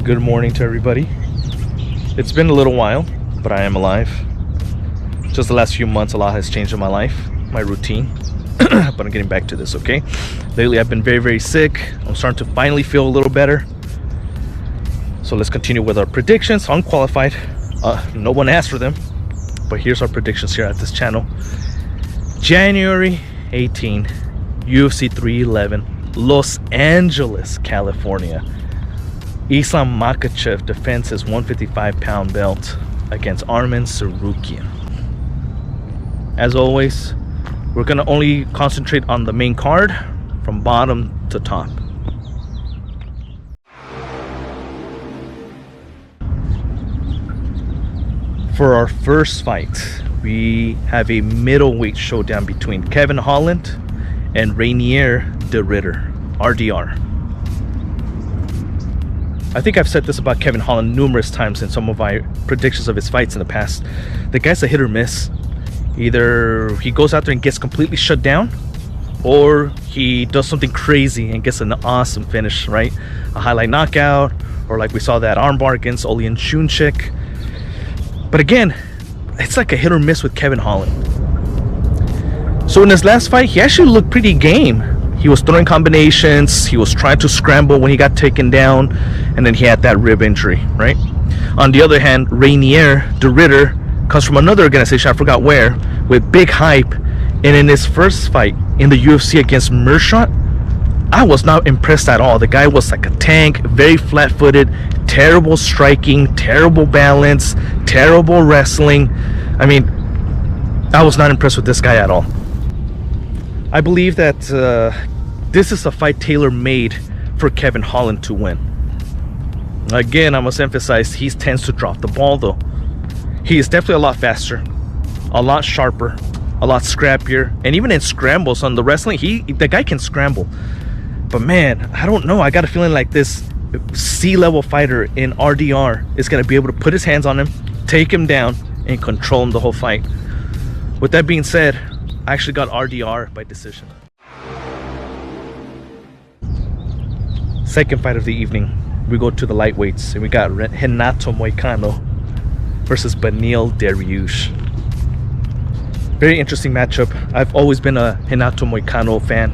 Good morning to everybody. It's been a little while, but I am alive. Just the last few months, a lot has changed in my life, my routine. But I'm getting back to this, okay? Lately, I've been very sick. I'm starting to finally feel a little better. So let's continue with our predictions. Unqualified. No one asked for them, but here's our predictions here at this channel. January 18, UFC 311, Los Angeles, California. Islam Makhachev defends his 155-pound belt against Arman Tsarukyan. As always, we're going to only concentrate on the main card from bottom to top. For our first fight, we have a middleweight showdown between Kevin Holland and Reinier, DeRidder, RDR. I think I've said this about Kevin Holland numerous times in some of my predictions of his fights in the past. The guy's a hit or miss. Either he goes out there and gets completely shut down, or he does something crazy and gets an awesome finish, right? A highlight knockout, or like we saw that armbar against Olian Shunchik. But again, it's like a hit or miss with Kevin Holland. So in his last fight, he actually looked pretty game. He was throwing combinations, he was trying to scramble when he got taken down, and then he had that rib injury, right? On the other hand, Reinier, DeRidder, comes from another organization, I forgot where, with big hype. And in his first fight in the UFC against Merab, I was not impressed at all. The guy was like a tank, very flat-footed, terrible striking, terrible balance, terrible wrestling. I mean, I was not impressed with this guy at all. I believe that this is a fight tailor-made for Kevin Holland to win. Again, I must emphasize, he tends to drop the ball though. He is definitely a lot faster, a lot sharper, a lot scrappier, and even in scrambles on the wrestling, the guy can scramble. But man, I don't know, I got a feeling like this C-level fighter in RDR is going to be able to put his hands on him, take him down, and control him the whole fight. With that being said, I actually got RDR by decision. Second fight of the evening, we go to the lightweights, and we got Renato Moicano versus Beneil Dariush. Very interesting matchup. I've always been a Renato Moicano fan.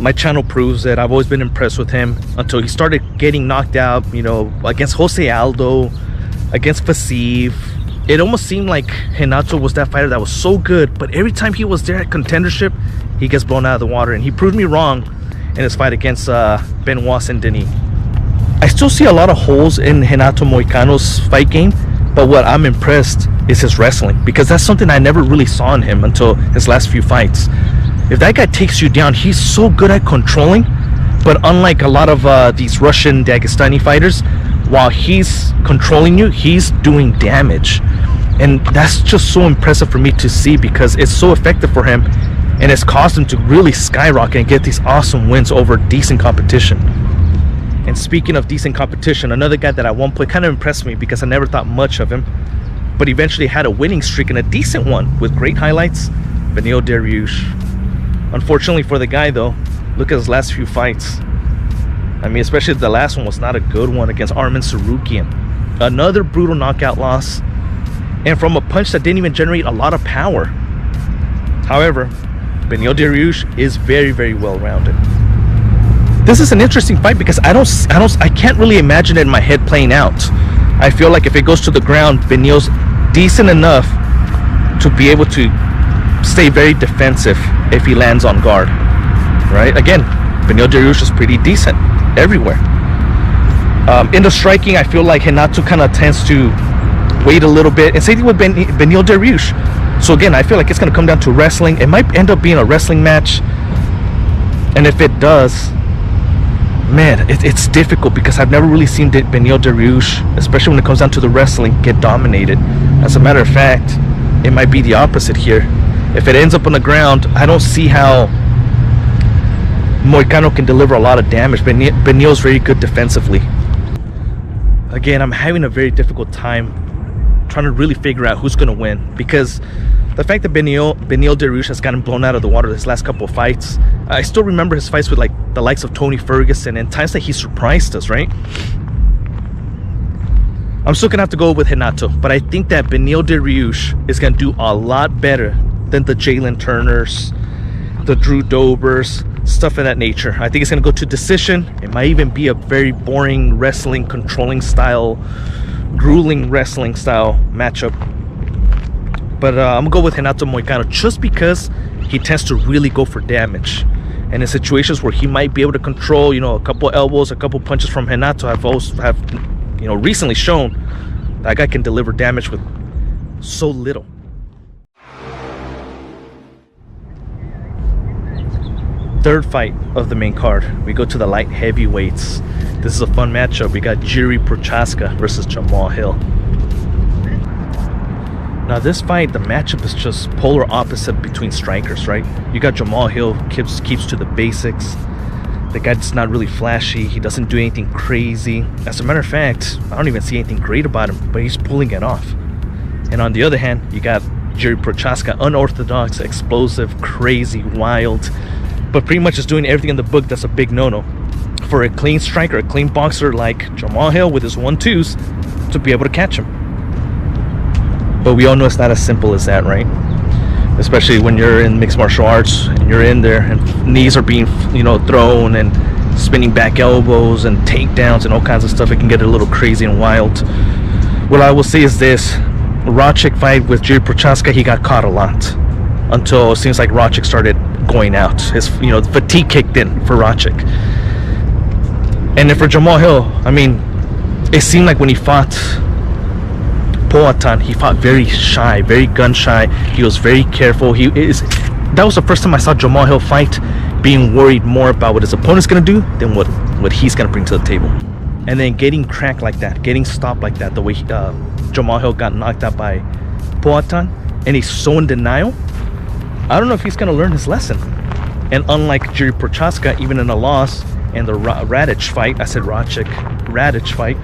My channel proves that I've always been impressed with him until he started getting knocked out, you know, against Jose Aldo, against Fasiv. It almost seemed like Renato was that fighter that was so good, but every time he was there at contendership, he gets blown out of the water, and he proved me wrong in his fight against Benoit and Denis. I still see a lot of holes in Renato Moicano's fight game, but what I'm impressed is his wrestling, because that's something I never really saw in him until his last few fights. If that guy takes you down, he's so good at controlling, but unlike a lot of these Russian Dagestani fighters, while he's controlling you, he's doing damage. And that's just so impressive for me to see, because it's so effective for him, and it's caused him to really skyrocket and get these awesome wins over decent competition. And speaking of decent competition, another guy that at one point kind of impressed me because I never thought much of him, but eventually had a winning streak and a decent one with great highlights, Beneil Dariush. Unfortunately for the guy though, look at his last few fights. I mean, especially the last one was not a good one against Arman Tsarukyan. Another brutal knockout loss, and from a punch that didn't even generate a lot of power. However, Beneil Dariush is very well-rounded. This is an interesting fight because I can't really imagine it in my head playing out. I feel like if it goes to the ground, Beneil's decent enough to be able to stay very defensive if he lands on guard, right? Again, Beneil Dariush is pretty decent everywhere. In the striking, I feel like Renato kind of tends to wait a little bit, and same thing with Beneil Dariush. So again, I feel like it's going to come down to wrestling. It might end up being a wrestling match, and if it does, man, it's difficult because I've never really seen Beneil Dariush, especially when it comes down to the wrestling, get dominated. As a matter of fact, it might be the opposite here. If it ends up on the ground, I don't see how Moicano can deliver a lot of damage. Beneil's very good defensively. Again, I'm having a very difficult time trying to really figure out who's going to win, because the fact that Beneil Dariush has gotten blown out of the water his last couple of fights, I still remember his fights with like the likes of Tony Ferguson and times that he surprised us, right? I'm still gonna have to go with Renato, but I think that Beneil Dariush is gonna do a lot better than the Jalen Turners, the Drew Dobers, stuff of that nature. I think it's gonna go to decision. It might even be a very boring wrestling, controlling style, grueling wrestling style matchup. But I'm gonna go with Renato Moicano just because he tends to really go for damage. And in situations where he might be able to control, you know, a couple elbows, a couple punches from Renato, have you know, recently shown that guy can deliver damage with so little. Third fight of the main card, we go to the light heavyweights. This is a fun matchup. We got Jiri Prochazka versus Jamahal. Now this fight, the matchup is just polar opposite between strikers, right? You got Jamahal, keeps to the basics. The guy's not really flashy. He doesn't do anything crazy. As a matter of fact, I don't even see anything great about him, but he's pulling it off. And on the other hand, you got Jiri Prochazka, unorthodox, explosive, crazy, wild, but pretty much is doing everything in the book that's a big no-no for a clean striker, a clean boxer like Jamahal with his 1-2s to be able to catch him. But we all know it's not as simple as that, right? Especially when you're in mixed martial arts and you're in there and knees are being, you know, thrown and spinning back elbows and takedowns and all kinds of stuff. It can get a little crazy and wild. What I will say is this: Rochik fight with Jiri Prochazka, he got caught a lot until it seems like Rochik started going out. His, you know, fatigue kicked in for Rochik. And then for Jamahal, I mean, it seemed like when he fought Poatan, he fought very shy, very gun shy. He was very careful. That was the first time I saw Jamahal fight being worried more about what his opponent's gonna do than what he's gonna bring to the table. And then getting cracked like that, getting stopped like that, the way Jamahal got knocked out by Poatan, and he's so in denial. I don't know if he's gonna learn his lesson. And unlike Jiri Prochazka, even in a loss and the Radic fight, I said Rochik, Radic fight,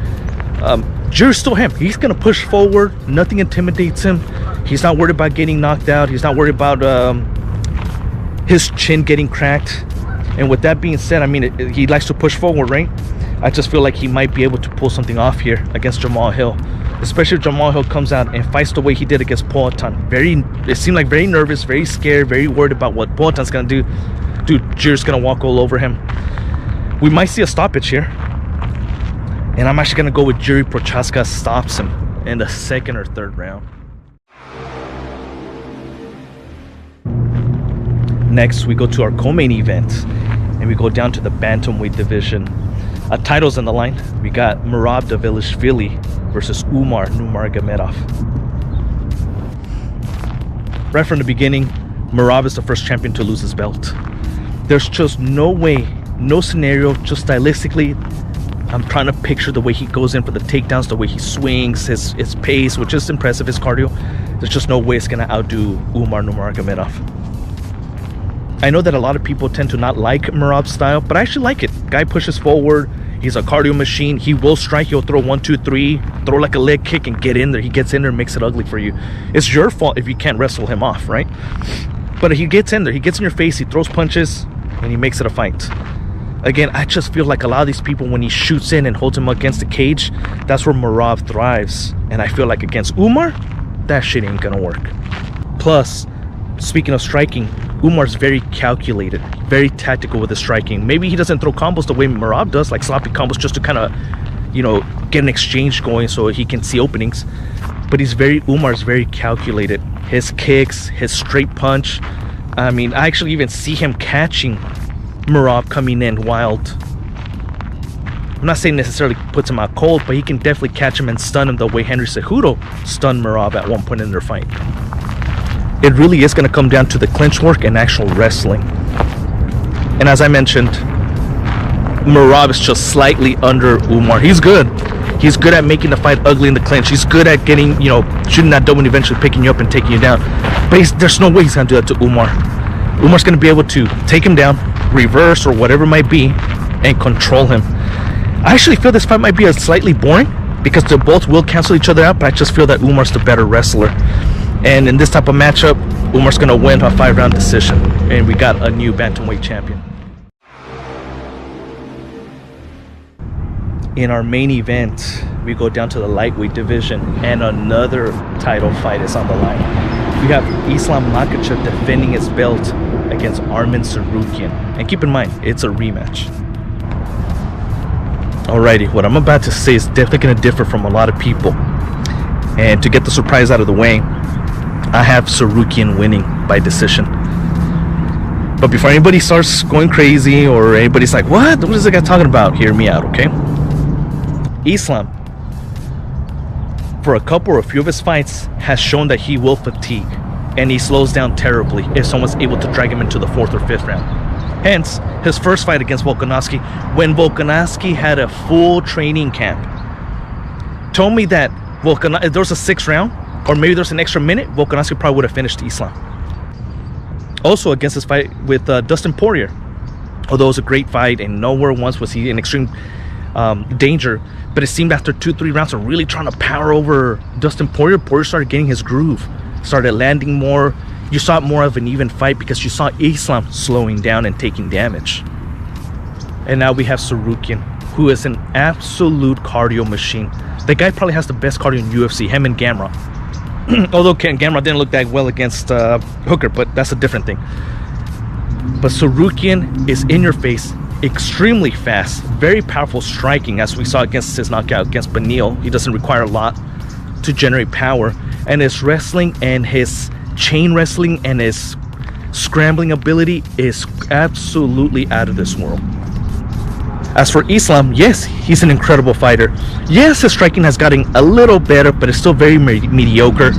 Jiri's still him. He's gonna push forward. Nothing intimidates him. He's not worried about getting knocked out. He's not worried about his chin getting cracked. And with that being said, I mean, he likes to push forward, right? I just feel like he might be able to pull something off here against Jamahal, especially if Jamahal comes out and fights the way he did against Poatan. It seemed like very nervous, very scared, very worried about what Poatan's gonna do. Dude, Jiri's gonna walk all over him. We might see a stoppage here. And I'm actually going to go with Jiri Prochazka stops him in the second or third round. Next, we go to our co-main event. And we go down to the bantamweight division. Titles on the line. We got Merab Dvalishvili versus Umar Nurmagomedov. Right from the beginning, Merab is the first champion to lose his belt. There's just no way, no scenario, just stylistically, I'm trying to picture the way he goes in for the takedowns, the way he swings, his pace, which is impressive, his cardio. There's just no way it's going to outdo Umar Nurmagomedov. I know that a lot of people tend to not like Merab's style, but I actually like it. Guy pushes forward. He's a cardio machine. He will strike. He'll throw 1, 2, 3, throw like a leg kick and get in there. He gets in there and makes it ugly for you. It's your fault if you can't wrestle him off, right? But he gets in there. He gets in your face. He throws punches and he makes it a fight. Again, I just feel like a lot of these people, when he shoots in and holds him against the cage, that's where Merab thrives. And I feel like against Umar, that shit ain't gonna work. Plus, speaking of striking, Umar's very calculated, very tactical with his striking. Maybe he doesn't throw combos the way Merab does, like sloppy combos just to kind of, you know, get an exchange going so he can see openings. But Umar's very calculated. His kicks, his straight punch. I mean, I actually even see him catching Merab coming in wild. I'm not saying necessarily puts him out cold, but he can definitely catch him and stun him the way Henry Cejudo stunned Merab at one point in their fight. It really is going to come down to the clinch work and actual wrestling. And as I mentioned, Merab is just slightly under Umar. He's good. He's good at making the fight ugly in the clinch. He's good at getting, you know, shooting that dope and eventually picking you up and taking you down. But there's no way he's going to do that to Umar. Umar's going to be able to take him down, reverse or whatever it might be, and control him. I actually feel this fight might be slightly boring because they both will cancel each other out, but I just feel that Umar's the better wrestler. And in this type of matchup, Umar's going to win a 5-round decision. And we got a new bantamweight champion. In our main event, we go down to the lightweight division, and another title fight is on the line. We have Islam Makhachev defending his belt against Arman Tsarukyan. And keep in mind, it's a rematch. Alrighty, what I'm about to say is definitely going to differ from a lot of people. And to get the surprise out of the way, I have Tsarukyan winning by decision. But before anybody starts going crazy or anybody's like, what is the guy talking about? Hear me out, okay? Islam, for a few of his fights, has shown that he will fatigue. And he slows down terribly if someone's able to drag him into the 4th or 5th round. Hence, his first fight against Volkanovski, when Volkanovski had a full training camp, told me that if there was a 6th round, or maybe there's an extra minute, Volkanovski probably would have finished Islam. Also against his fight with Dustin Poirier, although it was a great fight and nowhere once was he in extreme danger, but it seemed after 2-3 rounds of really trying to power over Dustin Poirier, Poirier started getting his groove, started landing more. You saw more of an even fight because you saw Islam slowing down and taking damage. And now we have Tsarukyan, who is an absolute cardio machine. The guy probably has the best cardio in UFC, him and Gamrot. Although Gamrot didn't look that well against Hooker, but that's a different thing. But Tsarukyan is in your face, extremely fast, very powerful striking, as we saw against his knockout against Beneil. He doesn't require a lot to generate power, and his wrestling and his chain wrestling and his scrambling ability is absolutely out of this world. As for Islam, yes, he's an incredible fighter. Yes, his striking has gotten a little better, but it's still very mediocre.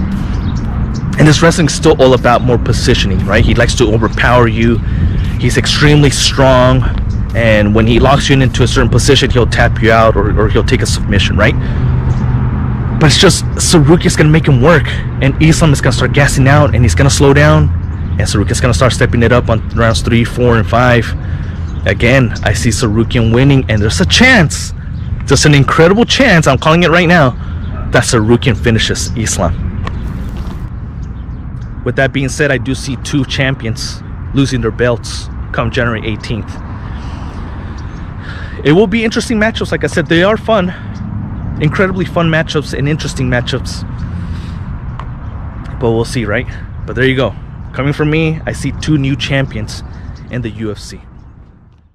And his wrestling is still all about more positioning, right? He likes to overpower you. He's extremely strong, and when he locks you into a certain position, he'll tap you out or he'll take a submission, right? But it's just Tsarukyan's gonna make him work, and Islam is gonna start gassing out, and he's gonna slow down, and Tsarukyan's gonna start stepping it up on rounds 3, 4, and 5. Again, I see Tsarukyan winning, and there's a chance, just an incredible chance, I'm calling it right now, that Tsarukyan finishes Islam. With that being said, I do see 2 champions losing their belts come January 18th. It will be interesting matchups. Like I said, they are fun, incredibly fun matchups and interesting matchups, but we'll see, right? But there you go. Coming from me, I see 2 new champions in the UFC.